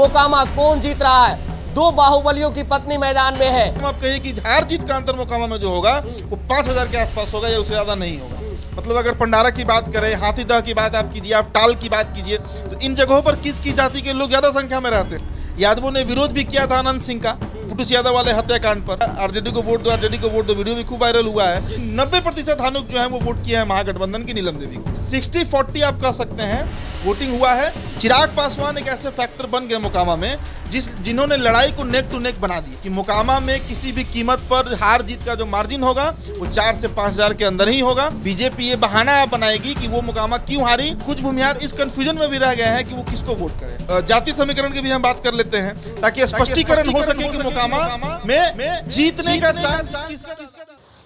मोकामा कौन जीत रहा है? दो बाहुबलियों की पत्नी मैदान में है। आप कहिए कि हार जीत का अंतर मोकामा में जो होगा वो 5000 के आसपास होगा या उससे ज्यादा नहीं होगा। मतलब अगर पंडारा की बात करें, हाथीदह की बात आप कीजिए, आप टाल की बात कीजिए, तो इन जगहों पर किस जाति के लोग ज्यादा संख्या में रहते हैं। यादवों ने विरोध भी किया था आनंद सिंह का पुटुस यादव वाले हत्याकांड पर। आरजेडी को वोट दो, आरजेडी को वोट दो, वीडियो भी खूब वायरल हुआ है। 90% हानुक जो है वो वोट किया है महागठबंधन की नीलम देवी को। 60-40 आप कह सकते हैं वोटिंग हुआ है। चिराग पासवान एक ऐसे फैक्टर बन गए मोकामा में जिन्होंने लड़ाई को नेक टू नेक बना दी कि मोकामा में किसी भी कीमत पर हार जीत का जो मार्जिन होगा वो 4 से 5000 के अंदर ही होगा। बीजेपी ये बहाना बनाएगी कि वो मोकामा क्यों हारी। कुछ भूमिहार इस कंफ्यूजन में भी रह गए हैं कि वो किसको वोट करें। जाति समीकरण की भी हम बात कर लेते हैं ताकि स्पष्टीकरण हो सके कि मोकामा में जीतने का चांस किसका।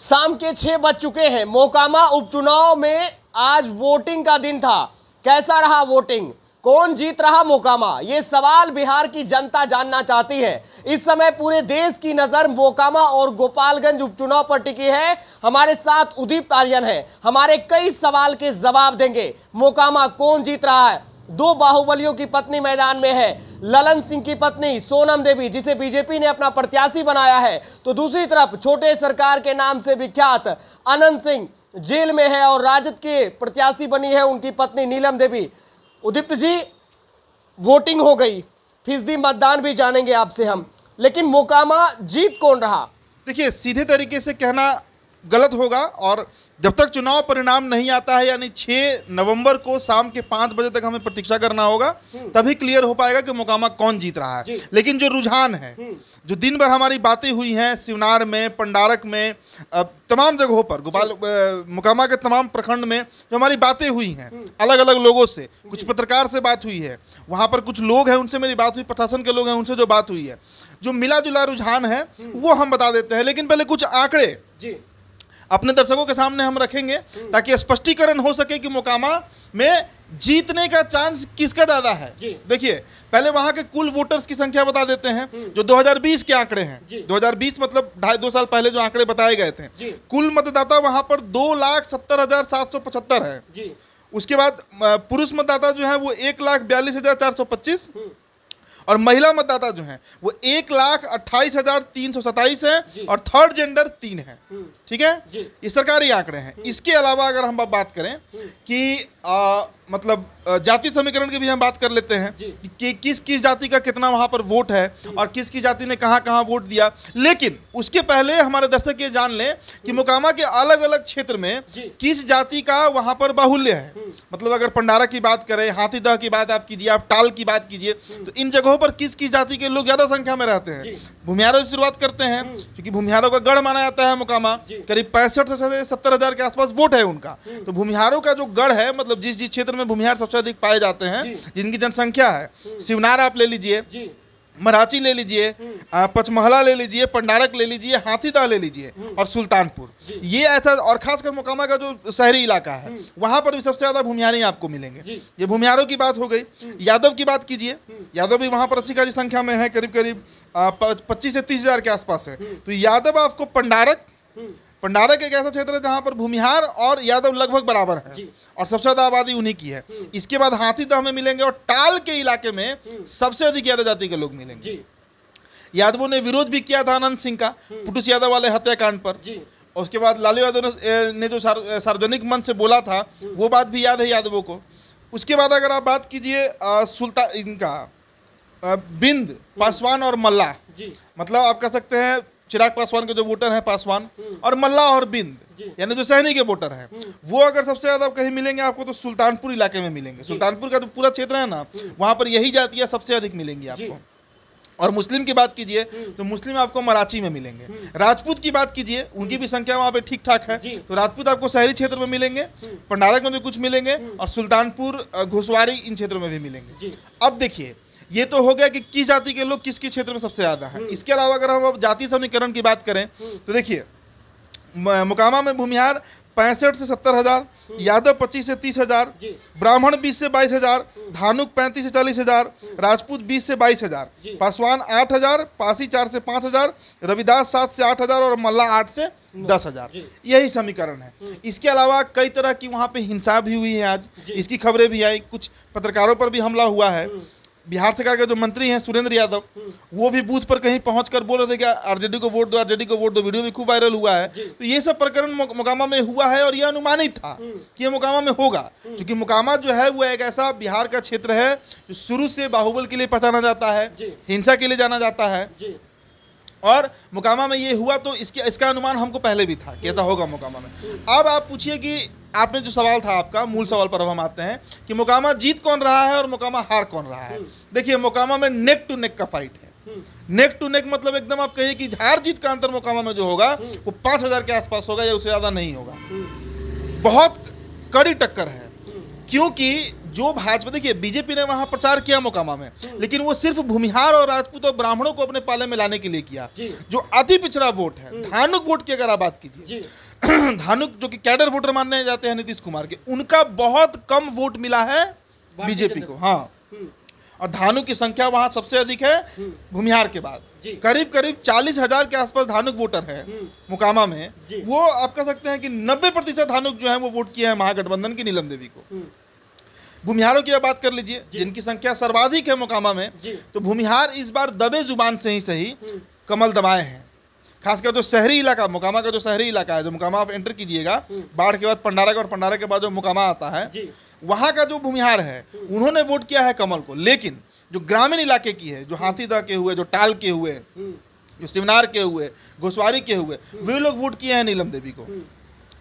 शाम के 6 बज चुके हैं। मोकामा उपचुनाव में आज वोटिंग का दिन था। कैसा रहा वोटिंग? कौन जीत रहा मोकामा? ये सवाल बिहार की जनता जानना चाहती है। इस समय पूरे देश की नजर मोकामा और गोपालगंज उपचुनाव पर टिकी है। हमारे साथ उदीप आर्यन है, हमारे कई सवाल के जवाब देंगे। मोकामा कौन जीत रहा है? दो बाहुबलियों की पत्नी मैदान में है। ललन सिंह की पत्नी सोनम देवी, जिसे बीजेपी ने अपना प्रत्याशी बनाया है, तो दूसरी तरफ छोटे सरकार के नाम से विख्यात अनंत सिंह जेल में है और राजद के प्रत्याशी बनी है उनकी पत्नी नीलम देवी। उदीप जी, वोटिंग हो गई, फीसदी मतदान भी जानेंगे आपसे हम, लेकिन मोकामा जीत कौन रहा? देखिए, सीधे तरीके से कहना गलत होगा और जब तक चुनाव परिणाम नहीं आता है, यानी 6 नवंबर को शाम के 5 बजे तक हमें प्रतीक्षा करना होगा, तभी क्लियर हो पाएगा कि मोकामा कौन जीत रहा है। लेकिन जो रुझान है, जो दिन भर हमारी बातें हुई हैं शिवनार में, पंडारक में, तमाम जगहों पर, मोकामा के तमाम प्रखंड में जो हमारी बातें हुई हैं अलग अलग लोगों से, कुछ पत्रकार से बात हुई है, वहाँ पर कुछ लोग हैं उनसे मेरी बात हुई, प्रशासन के लोग हैं उनसे जो बात हुई है, जो मिला जुला रुझान है वो हम बता देते हैं। लेकिन पहले कुछ आंकड़े अपने दर्शकों के सामने हम रखेंगे ताकि स्पष्टीकरण हो सके कि मोकामा में जीतने का चांस किसका ज्यादा है। देखिए, पहले वहां के कुल वोटर्स की संख्या बता देते हैं जो 2020 के आंकड़े हैं। 2020 मतलब 2.5-2 साल पहले जो आंकड़े बताए गए थे। कुल मतदाता वहां पर 2,70,775 है। उसके बाद पुरुष मतदाता जो है वो 1,42,425 और महिला मतदाता जो हैं वो 1,28,327 है और थर्ड जेंडर 3 है। ठीक है, ये सरकारी आंकड़े हैं। इसके अलावा अगर हम बात करें कि मतलब जाति समीकरण की भी हम बात कर लेते हैं कि किस जाति का कितना वहां पर वोट है और किस जाति ने कहां वोट दिया। लेकिन उसके पहले हमारे दर्शक ये जान लें कि मोकामा के अलग अलग क्षेत्र में किस जाति का वहां पर बाहुल्य है। मतलब अगर पंडारा की बात करें, हाथीदह की बात आप कीजिए, आप टाल की बात कीजिए, तो इन जगहों पर किस जाति के लोग ज्यादा संख्या में रहते हैं। भूमिहारों से शुरुआत करते हैं क्योंकि भूमिहारों का गढ़ माना जाता है मोकामा। करीब 65 से 70,000 के आसपास वोट है उनका। तो भूमिहारों का जो गढ़ है, मतलब जिस क्षेत्र में भूमिहार सबसे अधिक पाए जाते हैं, जिनकी जनसंख्या है, शिवनार आप ले लीजिए, मराची ले लीजिए, पचमहला ले लीजिए, पंडारक ले लीजिए, हाथीदह ले लीजिए और सुल्तानपुर, ये ऐसा। और खासकर मोकामा का जो शहरी इलाका है वहां पर भी सबसे ज्यादा भूमिहारी आपको मिलेंगे। ये भूमिहारों की बात हो गई। यादव की बात कीजिए, यादव भी वहां पर अच्छी खासी संख्या में है, करीब 25 से 30,000 के आसपास है। तो यादव आपको पंडारक एक ऐसा क्षेत्र है जहां पर भूमिहार और यादव लगभग बराबर हैं और सबसे ज्यादा आबादी उन्हीं की है। इसके बाद हाथीदह में मिलेंगे और टाल के इलाके में सबसे अधिक यादव जाति के लोग मिलेंगे। यादवों ने विरोध भी किया था आनंद सिंह का पुटुस यादव वाले हत्याकांड पर। और उसके बाद लालू यादव ने जो सार्वजनिक मंच से बोला था वो बात भी याद है यादवों को। उसके बाद अगर आप बात कीजिए बिंद, पासवान और मल्ला, मतलब आप कह सकते हैं चिराग पासवान के जो वोटर हैं पासवान और मल्ला और बिंद, यानी जो सहनी के वोटर हैं, वो अगर सबसे ज्यादा कहीं मिलेंगे आपको तो सुल्तानपुर इलाके में मिलेंगे। सुल्तानपुर का जो पूरा क्षेत्र है ना, वहां पर यही जातियां सबसे अधिक मिलेंगी आपको। और मुस्लिम की बात कीजिए तो मुस्लिम आपको मराठी में मिलेंगे। राजपूत की बात कीजिए, उनकी भी संख्या वहां पे ठीक ठाक है, तो राजपूत आपको शहरी क्षेत्र में मिलेंगे, पंडारक में भी कुछ मिलेंगे और सुल्तानपुर, घोसवारी, इन क्षेत्रों में भी मिलेंगे। अब देखिए, ये तो हो गया कि किस जाति के लोग किस क्षेत्र में सबसे ज्यादा हैं। इसके अलावा अगर हम जाति समीकरण की बात करें तो देखिए, मोकामा में भूमिहार 65 से 70,000, यादव 25 से 30,000, ब्राह्मण 20 से 22,000, धानुक 35 से 40,000, राजपूत 20 से 22,000, पासवान 8,000, पासी 4 से 5,000, रविदास 7 से 8,000 और मल्ला 8 से 10,000। यही समीकरण है। इसके अलावा कई तरह की वहाँ पे हिंसा भी हुई है। आज इसकी खबरें भी आई, कुछ पत्रकारों पर भी हमला हुआ है। बिहार सरकार के जो मंत्री हैं सुरेंद्र यादव, वो भी बूथ पर कहीं पहुंचकर बोल रहे थे कि आरजेडी को वोट दो, आरजेडी को वोट दो। वीडियो भी खूब वायरल हुआ है। तो ये सब प्रकरण मोकामा में हुआ है और यह अनुमानित था कि ये मोकामा में होगा, क्योंकि मोकामा जो है वो एक ऐसा बिहार का क्षेत्र है जो शुरू से बाहुबल के लिए पहचाना जाता है, हिंसा के लिए जाना जाता है, और मोकामा में ये हुआ तो इसका अनुमान हमको पहले भी था कि ऐसा होगा मोकामा में। अब आप पूछिए कि आपने जो सवाल था आपका, मूल सवाल पर अब हम आते हैं कि मोकामा जीत कौन रहा है और मोकामा हार कौन रहा है। देखिए, मोकामा में नेक टू नेक का फाइट है। नेक टू नेक मतलब एकदम आप कहिए कि हार जीत का अंतर मोकामा में जो होगा वो 5000 के आसपास होगा या उससे ज़्यादा नहीं होगा। बहुत कड़ी टक्कर है, क्योंकि जो भाजपा, देखिए बीजेपी ने वहां प्रचार किया मोकामा में, लेकिन वो सिर्फ भूमिहार और राजपूत और ब्राह्मणों को अपने पाले में लाने के लिए किया। जो अति पिछड़ा वोट है, धानुक वोट की अगर आप बात कीजिए, धानुक जो कि कैडर वोटर माने जाते हैं नीतीश कुमार के, उनका बहुत कम वोट मिला है बीजेपी को। हाँ, और धानुक की संख्या वहां सबसे अधिक है भूमिहार के बाद। करीब करीब 40,000 के आसपास धानुक वोटर है मोकामा में। वो आप कह सकते हैं कि 90% धानुक जो है वो वोट किए हैं महागठबंधन की नीलम देवी को। भूमिहारों की बात कर लीजिए, जिनकी संख्या सर्वाधिक है मोकामा में, तो भूमिहार इस बार दबे जुबान से ही सही कमल दबाए हैं। खासकर जो शहरी इलाका, मोकामा का जो शहरी इलाका है, जो मोकामा आप एंटर कीजिएगा, बाढ़ के बाद पंडारा का और पंडारा के बाद जो मोकामा आता है, वहाँ का जो भूमिहार है उन्होंने वोट किया है कमल को। लेकिन जो ग्रामीण इलाके की है, जो हाथीदह के हुए, जो टाल के हुए, जो शिवनार के हुए, घोसवारी के हुए, वे लोग वोट किए हैं नीलम देवी को।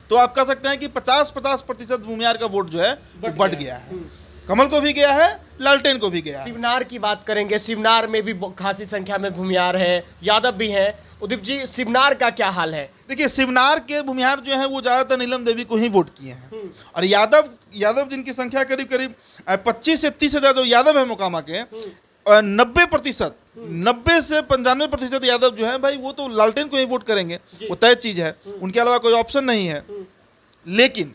तो आप कह सकते हैं कि 50% भूमिहार का वोट जो है बढ़ गया है। कमल को भी गया है, लालटेन को भी गया है। शिवनार की बात करेंगे, शिवनार में भी खासी संख्या में भूमिहार है, यादव भी हैं। उदीप जी, शिवनार का क्या हाल है? देखिए, शिवनार के भूमिहार जो है वो ज़्यादातर नीलम देवी को ही वोट किए हैं, और यादव जिनकी संख्या करीब करीब 25 से 30 हजार जो यादव है मोकामा के, 90 से 95% यादव जो है भाई वो तो लालटेन को ही वोट करेंगे, वो तय चीज़ है, उनके अलावा कोई ऑप्शन नहीं है। लेकिन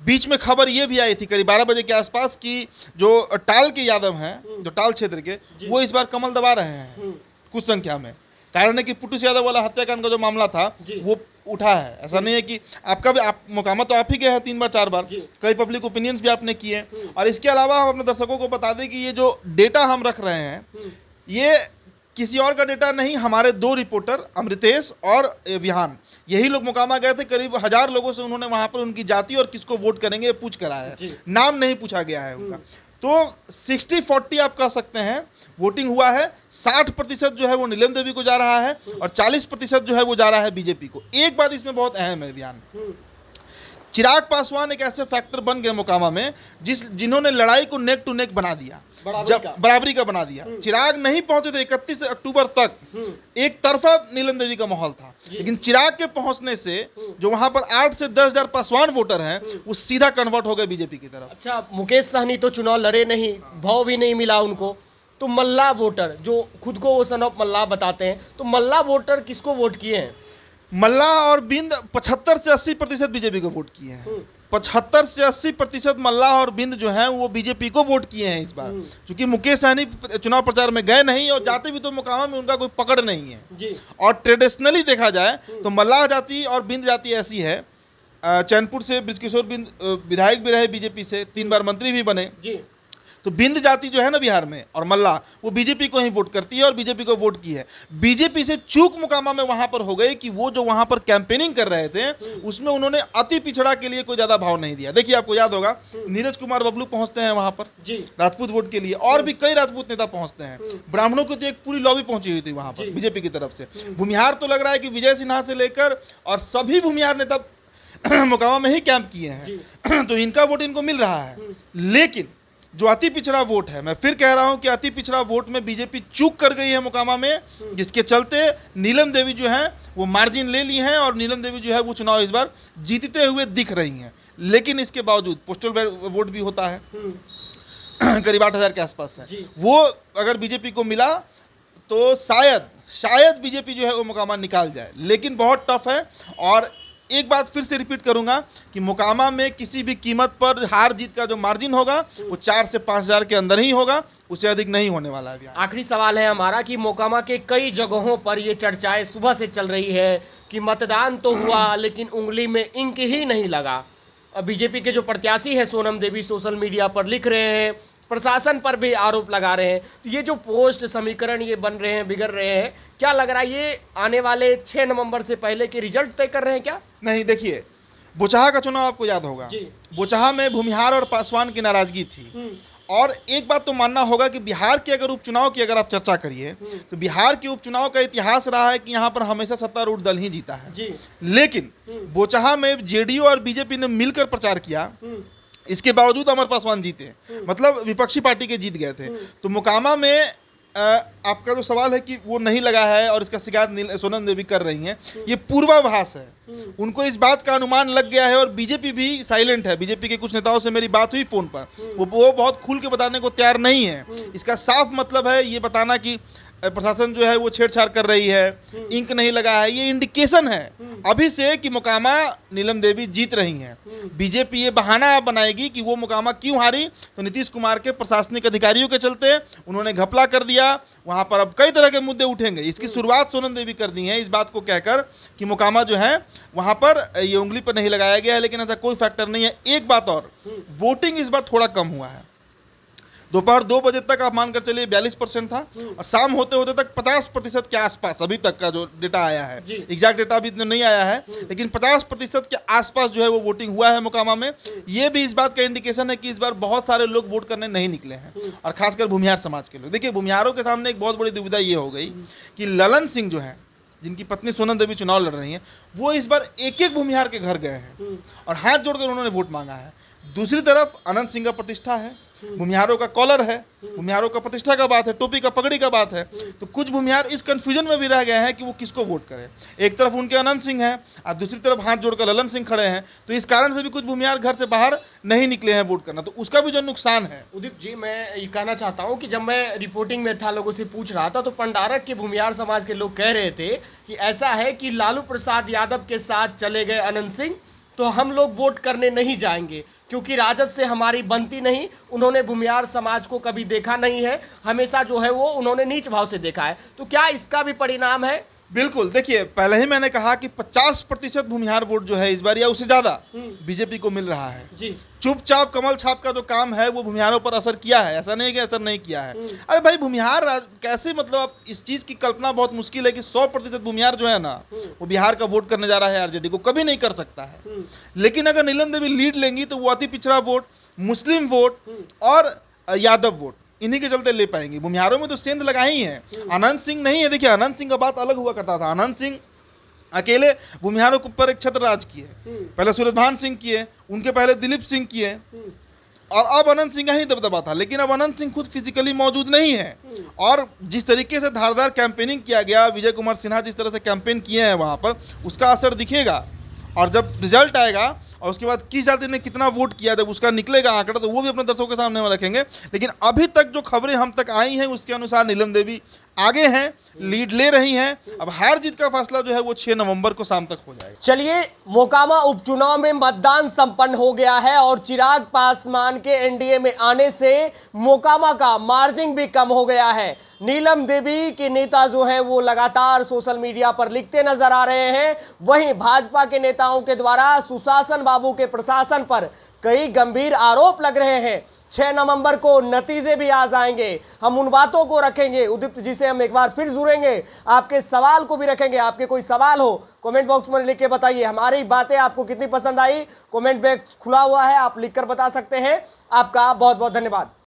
बीच में खबर ये भी आई थी करीब 12 बजे के आसपास कि जो टाल के यादव हैं, जो टाल क्षेत्र के, वो इस बार कमल दबा रहे हैं कुछ संख्या में। कारण है कि पुटुस यादव वाला हत्याकांड का जो मामला था वो उठा है। ऐसा नहीं है कि आपका भी, आप मोकामा तो आप ही गए हैं 3 बार 4 बार, कई पब्लिक ओपिनियंस भी आपने किए। और इसके अलावा हम अपने दर्शकों को बता दें कि ये जो डेटा हम रख रहे हैं ये किसी और का डेटा नहीं, हमारे 2 रिपोर्टर अमृतेश और विहान, यही लोग मोकामा गए थे। करीब 1000 लोगों से उन्होंने वहां पर उनकी जाति और किसको वोट करेंगे पूछ कर आया है, नाम नहीं पूछा गया है उनका। तो 60-40 आप कह सकते हैं वोटिंग हुआ है। 60% जो है वो नीलम देवी को जा रहा है और 40% जो है वो जा रहा है बीजेपी को। एक बात इसमें बहुत अहम है बयान, चिराग पासवान एक ऐसे फैक्टर बन गए मोकामा में जिन्होंने लड़ाई को नेक टू नेक बना दिया, बराबरी का बना दिया। चिराग नहीं पहुंचे थे 31 अक्टूबर तक, एक तरफा नीलम देवी का माहौल था, लेकिन चिराग के पहुंचने से जो वहां पर 8 से 10 हजार पासवान वोटर हैं वो सीधा कन्वर्ट हो गए बीजेपी की तरफ। अच्छा, मुकेश सहनी तो चुनाव लड़े नहीं, भाव भी नहीं मिला उनको, तो मल्ला वोटर जो खुद को वो सन ऑफ मल्ला बताते हैं, तो मल्ला वोटर किसको वोट किए हैं? मल्ला और बिंद 75 से 80% बीजेपी को वोट किए हैं। 75 से 80% मल्ला और बिंद जो हैं वो बीजेपी को वोट किए हैं इस बार, क्योंकि मुकेश सहनी चुनाव प्रचार में गए नहीं और जाते भी तो मोकामा में उनका कोई पकड़ नहीं है। और ट्रेडिशनली देखा जाए तो मल्लाह जाति और बिंद जाति ऐसी है, चैनपुर से बृजकिशोर बिंद विधायक भी रहे बीजेपी से, 3 बार मंत्री भी बने। तो बिंद जाति जो है ना बिहार में और मल्ला, वो बीजेपी को ही वोट करती है और बीजेपी को वोट की है। बीजेपी से चूक मोकामा में वहां पर हो गई कि वो जो वहां पर कैंपेनिंग कर रहे थे उसमें उन्होंने अति पिछड़ा के लिए कोई ज्यादा भाव नहीं दिया। देखिए, आपको याद होगा नीरज कुमार बबलू पहुंचते हैं वहां पर राजपूत वोट के लिए, और भी कई राजपूत नेता पहुंचते हैं। ब्राह्मणों की तो एक पूरी लॉबी पहुंची हुई थी वहां पर बीजेपी की तरफ से। भूमिहार तो लग रहा है कि विजय सिन्हा से लेकर और सभी भूमिहार नेता मोकामा में ही कैंप किए हैं, तो इनका वोट इनको मिल रहा है। लेकिन जो अति पिछड़ा वोट है, मैं फिर कह रहा हूं कि अति पिछड़ा वोट में बीजेपी चूक कर गई है मोकामा में, जिसके चलते नीलम देवी जो है वो मार्जिन ले ली हैं और नीलम देवी जो है वो चुनाव इस बार जीतते हुए दिख रही हैं। लेकिन इसके बावजूद पोस्टल वोट भी होता है करीब 8000 के आसपास है, वो अगर बीजेपी को मिला तो शायद बीजेपी जो है वो मोकामा निकाल जाए, लेकिन बहुत टफ है। और एक बात फिर से रिपीट करूंगा कि मोकामा में किसी भी कीमत पर हार जीत का जो मार्जिन होगा वो 4 से 5 हजार के अंदर ही होगा, उससे अधिक नहीं होने वाला है। आखिरी सवाल है हमारा कि मोकामा के कई जगहों पर ये चर्चाएं सुबह से चल रही है कि मतदान तो हुआ लेकिन उंगली में इंक ही नहीं लगा। बीजेपी के जो प्रत्याशी है सोनम देवी सोशल मीडिया पर लिख रहे हैं प्रशासन पर भी आरोप लगा रहे हैं। तो ये जो पोस्ट समीकरण ये बन रहे हैं, बिगड़ रहे हैं, क्या लग रहा है ये आने वाले 6 नवंबर से पहले के रिजल्ट तय कर रहे हैं क्या? नहीं, देखिए बोचहा का चुनाव आपको याद होगा, बोचहा में भूमिहार और पासवान की नाराजगी थी। और एक बात तो मानना होगा कि बिहार के अगर उपचुनाव की अगर आप चर्चा करिए तो बिहार के उपचुनाव का इतिहास रहा है कि यहाँ पर हमेशा सत्तारूढ़ दल ही जीता है। लेकिन बोचहा में जेडीयू और बीजेपी ने मिलकर प्रचार किया, इसके बावजूद अमर पासवान जीते, मतलब विपक्षी पार्टी के जीत गए थे। तो मोकामा में आपका जो सवाल है कि वो नहीं लगा है और इसका शिकायत सोनम देवी कर रही हैं, ये पूर्वाभास है। उनको इस बात का अनुमान लग गया है और बीजेपी भी साइलेंट है। बीजेपी के कुछ नेताओं से मेरी बात हुई फोन पर, वो बहुत खुल के बताने को तैयार नहीं है। इसका साफ मतलब है ये बताना कि प्रशासन जो है वो छेड़छाड़ कर रही है, इंक नहीं लगा है, ये इंडिकेशन है अभी से कि मोकामा नीलम देवी जीत रही हैं। बीजेपी ये बहाना बनाएगी कि वो मोकामा क्यों हारी, तो नीतीश कुमार के प्रशासनिक अधिकारियों के चलते उन्होंने घपला कर दिया, वहां पर अब कई तरह के मुद्दे उठेंगे। इसकी शुरुआत सोनम देवी कर दी है इस बात को कहकर कि मोकामा जो है वहां पर ये उंगली पर नहीं लगाया गया है, लेकिन ऐसा कोई फैक्टर नहीं है। एक बात और, वोटिंग इस बार थोड़ा कम हुआ है। दोपहर 2 बजे तक आप मानकर चलिए 42% था और शाम होते होते तक 50% के आसपास अभी तक का जो डेटा आया है, एग्जैक्ट डेटा अभी नहीं आया है, लेकिन 50% के आसपास जो है वो वोटिंग हुआ है मोकामा में। ये भी इस बात का इंडिकेशन है कि इस बार बहुत सारे लोग वोट करने नहीं निकले हैं और खासकर भूमिहार समाज के लोग। देखिए भूमिहारों के सामने एक बहुत बड़ी दुविधा ये हो गई कि ललन सिंह जो है, जिनकी पत्नी सोनम देवी चुनाव लड़ रही हैं, वो इस बार एक भूमिहार के घर गए हैं और हाथ जोड़कर उन्होंने वोट मांगा है। दूसरी तरफ अनंत सिंह का प्रतिष्ठा है, भूमिहारों का कॉलर है, भूमिहारों का प्रतिष्ठा का बात है, टोपी का पगड़ी का बात है। तो कुछ भूमिहार इस कंफ्यूजन में भी रह गए हैं कि वो किसको वोट करें। एक तरफ उनके अनंत सिंह हैं और दूसरी तरफ हाथ जोड़कर ललन सिंह खड़े हैं। तो इस कारण से भी कुछ भूमिहार घर से बाहर नहीं निकले हैं वोट करना, तो उसका भी जो नुकसान है। उदित जी, मैं ये कहना चाहता हूँ कि जब मैं रिपोर्टिंग में था, लोगों से पूछ रहा था, तो पंडारक के भूमिहार समाज के लोग कह रहे थे कि ऐसा है कि लालू प्रसाद यादव के साथ चले गए अनंत सिंह, तो हम लोग वोट करने नहीं जाएंगे क्योंकि राजद से हमारी बनती नहीं। उन्होंने भूमिहार समाज को कभी देखा नहीं है, हमेशा जो है वो उन्होंने नीच भाव से देखा है। तो क्या इसका भी परिणाम है? बिल्कुल, देखिए पहले ही मैंने कहा कि 50% भूमिहार वोट जो है इस बार या उससे ज्यादा बीजेपी को मिल रहा है जी। चुपचाप कमल छाप का जो काम है वो भूमिहारों पर असर किया है, ऐसा नहीं कि असर नहीं किया है। अरे भाई भूमिहार कैसे, मतलब आप इस चीज की कल्पना बहुत मुश्किल है कि 100% भूमिहार जो है ना वो बिहार का वोट करने जा रहा है आरजेडी को, कभी नहीं कर सकता है। लेकिन अगर नीलम देवी लीड लेंगी तो वो अति पिछड़ा वोट, मुस्लिम वोट और यादव वोट इन्हीं के चलते ले पाएंगे। भूमिहारों में तो सेंध लगा ही है, अनंत सिंह नहीं है। देखिए अनंत सिंह का बात अलग हुआ करता था, अनंत सिंह अकेले भूमिहारों के ऊपर एक छत्र राज किए, पहले सूरजभान सिंह किए, उनके पहले दिलीप सिंह किए और अब अनंत सिंह का ही दबदबा था। लेकिन अब अनंत सिंह खुद फिजिकली मौजूद नहीं है और जिस तरीके से धारदार कैंपेनिंग किया गया, विजय कुमार सिन्हा जिस तरह से कैंपेन किए हैं वहाँ पर, उसका असर दिखेगा। और जब रिजल्ट आएगा और उसके बाद किस जाति ने कितना वोट किया, जब उसका निकलेगा आंकड़ा, तो वो भी अपने दर्शकों के सामने हम रखेंगे। लेकिन अभी तक जो खबरें हम तक आई हैं उसके अनुसार नीलम देवी आगे हैं, लीड ले रही हैं। अब हार जीत का फैसला जो है वो 6 नवंबर को शाम तक हो जाएगा। चलिए, मोकामा उपचुनाव में मतदान संपन्न हो गया है और चिराग पासवान के एनडीए में आने से मोकामा का मार्जिन भी कम हो गया है। नीलम देवी के नेता जो हैं वो लगातार सोशल मीडिया पर लिखते नजर आ रहे हैं। वहीं भाजपा के नेताओं के द्वारा सुशासन बाबू के प्रशासन पर कई गंभीर आरोप लग रहे हैं। 6 नवंबर को नतीजे भी आ जाएंगे, हम उन बातों को रखेंगे। उदीप्त जी से हम एक बार फिर जुड़ेंगे, आपके सवाल को भी रखेंगे। आपके कोई सवाल हो कमेंट बॉक्स में लिख के बताइए। हमारी बातें आपको कितनी पसंद आई, कमेंट बॉक्स खुला हुआ है, आप लिखकर बता सकते हैं। आपका बहुत बहुत धन्यवाद।